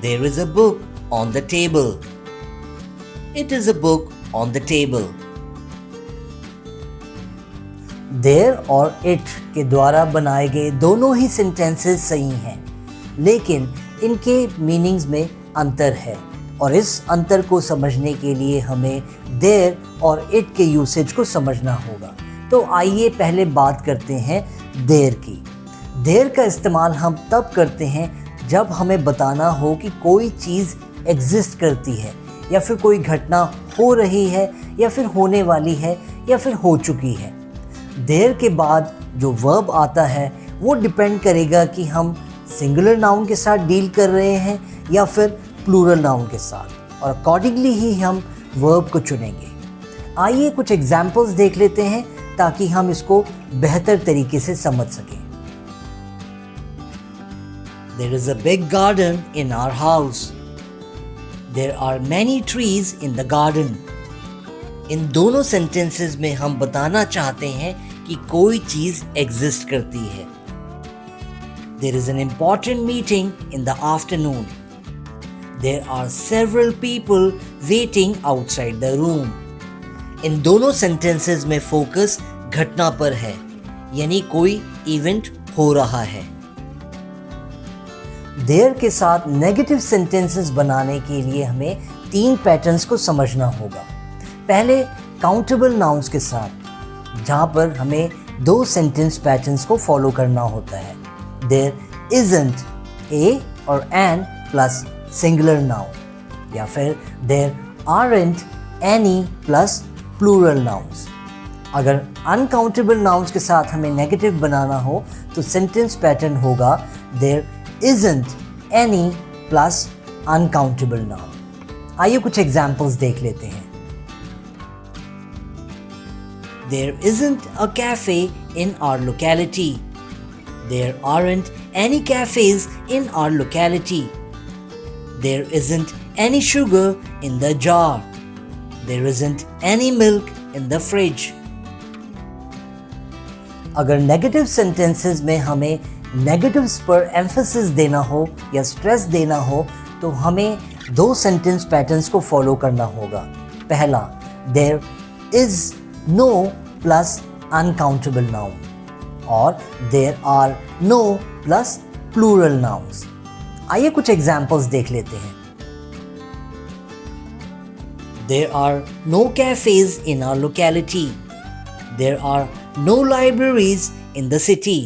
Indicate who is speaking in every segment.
Speaker 1: There is a book on the table. It is a book on the table.
Speaker 2: There और it के द्वारा बनाए गए दोनों ही सेंटेंसेस सही हैं, लेकिन इनके मीनिंग्स में अंतर है और इस अंतर को समझने के लिए हमें देयर और इट के यूसेज को समझना होगा। तो आइए पहले बात करते हैं देयर की। देयर का इस्तेमाल हम तब करते हैं जब हमें बताना हो कि कोई चीज़ एग्जिस्ट करती है या फिर कोई घटना हो रही है या फिर होने वाली है या फिर हो चुकी है। देयर के बाद जो वर्ब आता है वो डिपेंड करेगा कि हम सिंगुलर नाउन के साथ डील कर रहे हैं या फिर प्लूरल नाउन के साथ, और अकॉर्डिंगली ही हम वर्ब को चुनेंगे। आइए कुछ एग्जाम्पल्स देख लेते हैं ताकि हम इसको बेहतर तरीके से समझ सकें।
Speaker 1: There is a big garden in our house. There are many trees in the garden. इन दोनों सेंटेंसेस में हम बताना चाहते हैं कि कोई चीज़ एग्जिस्ट करती है। There is an important meeting in the afternoon. There are several people waiting outside the room. इन दोनों सेंटेंसेस में फोकस घटना पर है, यानी कोई इवेंट हो रहा है।
Speaker 2: देयर के साथ नेगेटिव सेंटेंसेस बनाने के लिए हमें 3 पैटर्न्स को समझना होगा। पहले काउंटेबल नाउन्स के साथ, जहाँ पर हमें 2 सेंटेंस पैटर्न्स को फॉलो करना होता है। देयर इजंट ए और एन प्लस सिंगुलर नाउन, या फिर there aren't any plus plural nouns. अगर अनकाउंटेबल नाउन्स के साथ हमें नेगेटिव बनाना हो तो सेंटेंस पैटर्न होगा there isn't any plus uncountable noun. आइए कुछ एग्जाम्पल्स देख लेते हैं।
Speaker 1: There isn't a cafe in our locality. There aren't any cafes in our locality. There isn't any sugar in the jar. There isn't any milk in the fridge.
Speaker 2: अगर negative sentences में हमें negatives पर emphasis देना हो या stress देना हो तो हमें 2 सेंटेंस पैटर्न्स को फॉलो करना होगा। पहला, there is no plus uncountable noun, और there are no plus plural nouns. आइए कुछ एग्जाम्पल्स देख लेते हैं।
Speaker 1: There are no cafes in our locality. There are no libraries in the city.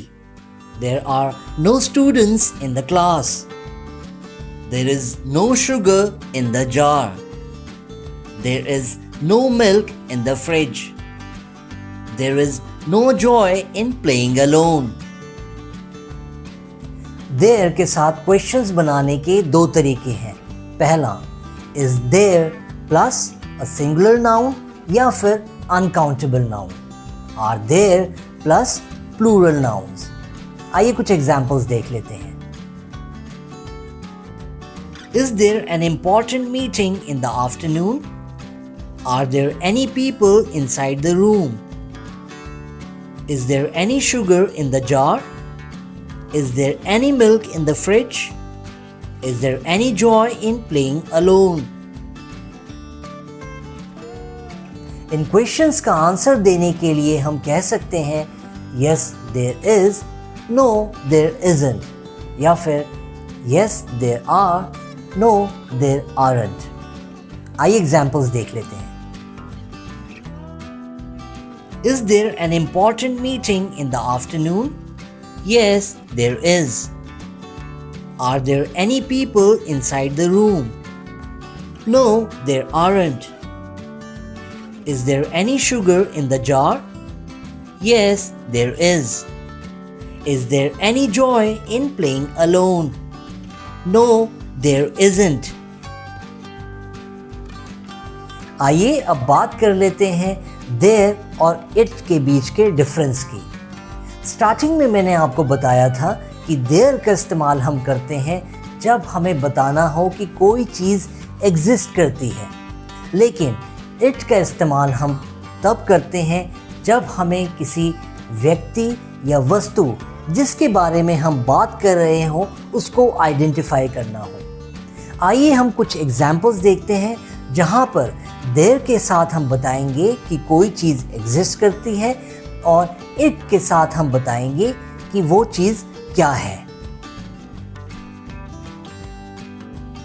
Speaker 1: There are no students in the class. There is no sugar in the jar. There is no milk in the fridge. There is no joy in playing alone.
Speaker 2: There के साथ questions बनाने के 2 तरीके हैं। पहला, is there plus a singular noun या फिर uncountable noun. Are there plus plural nouns. आइए कुछ एग्जाम्पल्स देख लेते हैं।
Speaker 1: Is there an important meeting in the afternoon? Are there any people inside the room? Is there any sugar in the jar? Is there any milk in the fridge? Is there any joy in playing alone?
Speaker 2: In questions का answer देने के लिए हम कह सकते हैं yes there is, no there isn't, या फिर yes there are, no there aren't। आइए एग्जाम्पल्स देख लेते हैं।
Speaker 1: Is there an important meeting in the afternoon? Yes, there is. Are there any people inside the room? No, there aren't. Is there any sugar in the jar? Yes, there is. Is there any joy in playing alone? No, there isn't.
Speaker 2: आइए अब बात कर लेते हैं there और it के बीच के difference की। स्टार्टिंग में मैंने आपको बताया था कि देयर का इस्तेमाल हम करते हैं जब हमें बताना हो कि कोई चीज़ एग्जिस्ट करती है, लेकिन इट का इस्तेमाल हम तब करते हैं जब हमें किसी व्यक्ति या वस्तु जिसके बारे में हम बात कर रहे हों उसको आइडेंटिफाई करना हो। आइए हम कुछ एग्जाम्पल्स देखते हैं जहाँ पर देयर के साथ हम बताएंगे कि कोई चीज़ एग्जिस्ट करती है और इट के साथ हम बताएंगे कि वो चीज़ क्या है।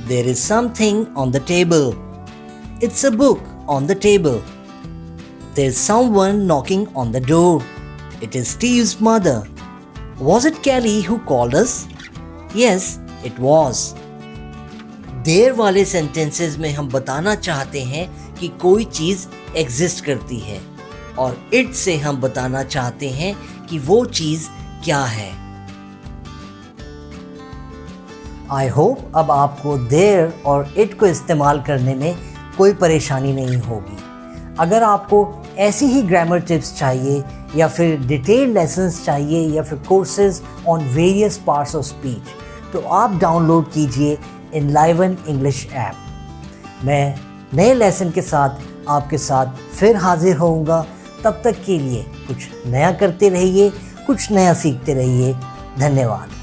Speaker 1: There is something on the table. It's a book on the table. There's someone knocking on the door. It is Steve's mother. Was it Kelly who called us? Yes, it was. There वाले sentences में हम बताना चाहते हैं कि कोई चीज़ exist करती है और इट से हम बताना चाहते हैं कि वो चीज़ क्या है।
Speaker 2: आई होप अब आपको देयर और इट को इस्तेमाल करने में कोई परेशानी नहीं होगी। अगर आपको ऐसी ही ग्रामर टिप्स चाहिए या फिर डिटेल्ड लेसन्स चाहिए या फिर courses on various parts of speech, तो आप डाउनलोड कीजिए एनलाइवन इंग्लिश ऐप। मैं नए लेसन के साथ आपके साथ फिर हाजिर होऊंगा। तब तक के लिए कुछ नया करते रहिए, कुछ नया सीखते रहिए। धन्यवाद।